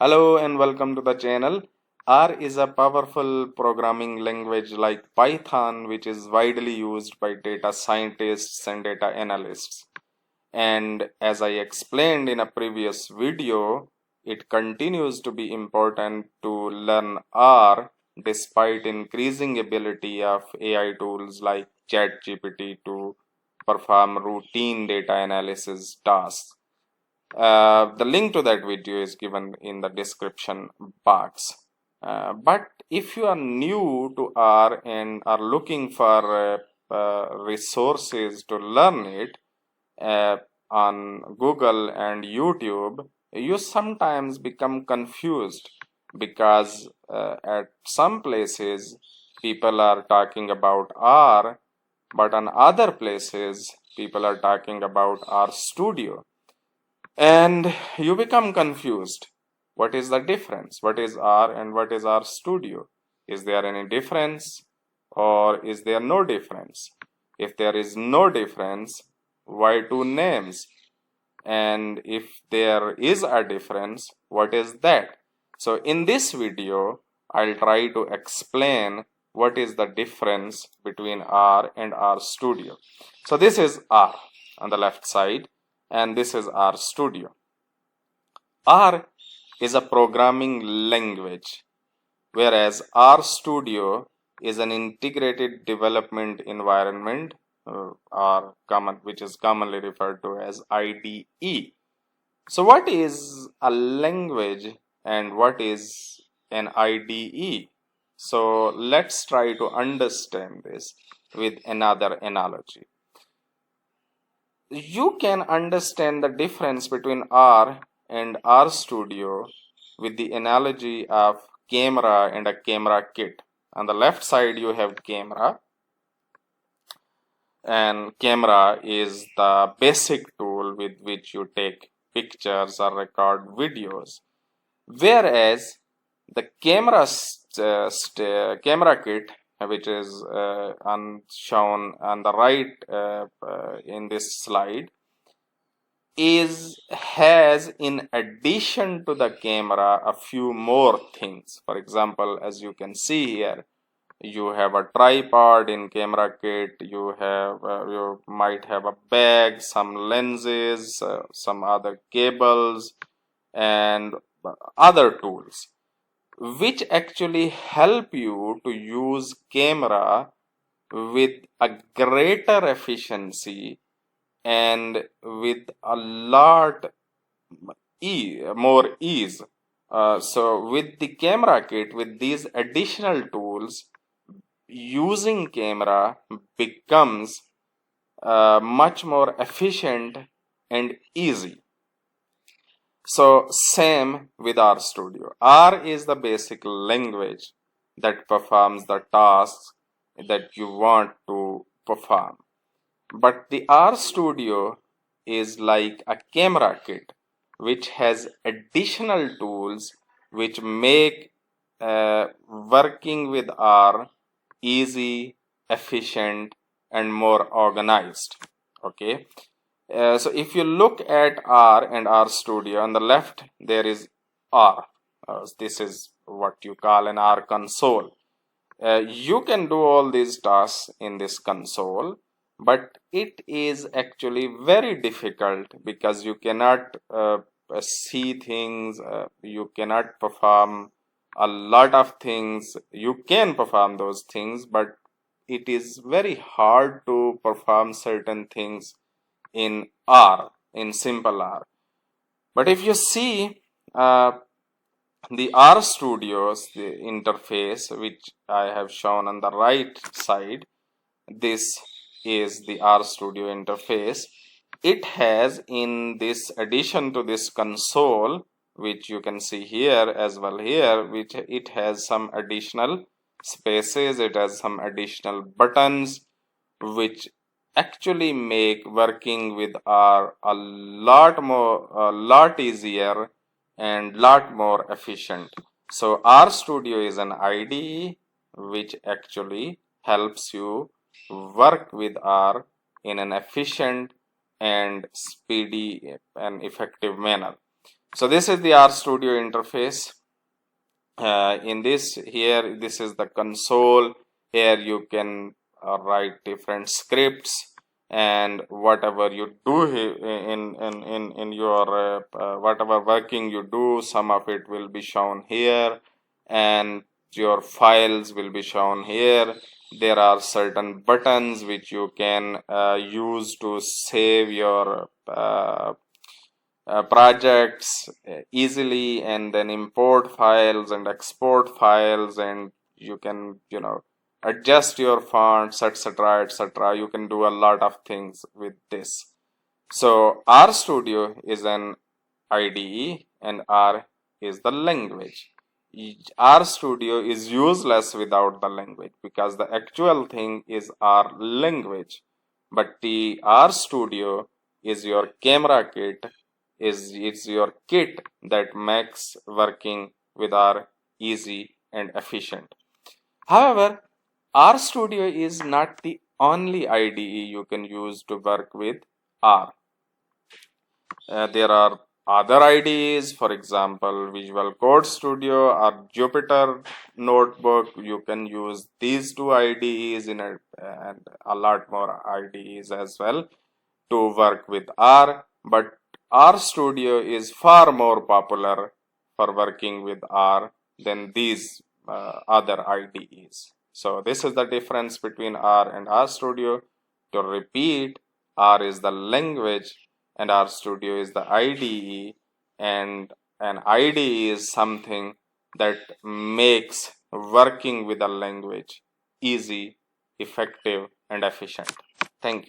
Hello and welcome to the channel. R is a powerful programming language like Python, which is widely used by data scientists and data analysts. And as I explained in a previous video, it continues to be important to learn R despite increasing ability of AI tools like ChatGPT to perform routine data analysis tasks. The link to that video is given in the description box. But if you are new to R and are looking for resources to learn it uh, on Google and YouTube, you sometimes become confused because at some places people are talking about R, but on other places people are talking about RStudio. And you become confused. What is the difference? What is R and what is RStudio? Is there any difference or is there no difference? If there is no difference, why two names? And if there is a difference, what is that? So in this video, I'll try to explain what is the difference between R and RStudio. So this is R on the left side, and this is RStudio. R is a programming language, whereas RStudio is an integrated development environment, which is commonly referred to as IDE. So what is a language and what is an IDE? So let's try to understand this with another analogy. You can understand the difference between R and RStudio with the analogy of camera and a camera kit. On the left side you have camera, and camera is the basic tool with which you take pictures or record videos, whereas the camera kit, which is shown on the right in this slide, has in addition to the camera a few more things. For example, as you can see here, you have a tripod in camera kit, you might have a bag, some lenses, some other cables and other tools which actually help you to use camera with a greater efficiency and with a lot more ease. So with the camera kit, with these additional tools, using camera becomes much more efficient and easy. So same with RStudio. R is the basic language that performs the tasks that you want to perform. But the RStudio is like a camera kit which has additional tools which make working with R easy, efficient, and more organized. Okay. So if you look at R and RStudio, on the left there is R. This is what you call an R console. You can do all these tasks in this console, but it is actually very difficult because you cannot see things, you cannot perform a lot of things. You can perform those things, but it is very hard to perform certain things in R, in simple R. But if you see the RStudio's the interface, which I have shown on the right side, this is the RStudio interface. It has, in this addition to this console, which you can see here as well here, which it has some additional spaces, it has some additional buttons which actually make working with R a lot easier and lot more efficient. So RStudio is an IDE which actually helps you work with R in an efficient and speedy and effective manner. So this is the RStudio interface. In this here, this is the console. Here you can write different scripts, and whatever you do in your whatever working you do, some of it will be shown here, and your files will be shown here. There are certain buttons which you can use to save your projects easily, and then import files and export files, and you can adjust your fonts, etc., etc. You can do a lot of things with this. So RStudio is an IDE and R is the language. RStudio is useless without the language, because the actual thing is R language, but the RStudio is your camera kit, is your kit that makes working with R easy and efficient. However, RStudio is not the only IDE you can use to work with R. There are other IDEs, for example, Visual Code Studio or Jupyter Notebook. You can use these two IDEs and a lot more IDEs as well to work with R, but RStudio is far more popular for working with R than these other IDEs. So this is the difference between R and RStudio. To repeat, R is the language and RStudio is the IDE, and an IDE is something that makes working with a language easy, effective, and efficient. Thank you.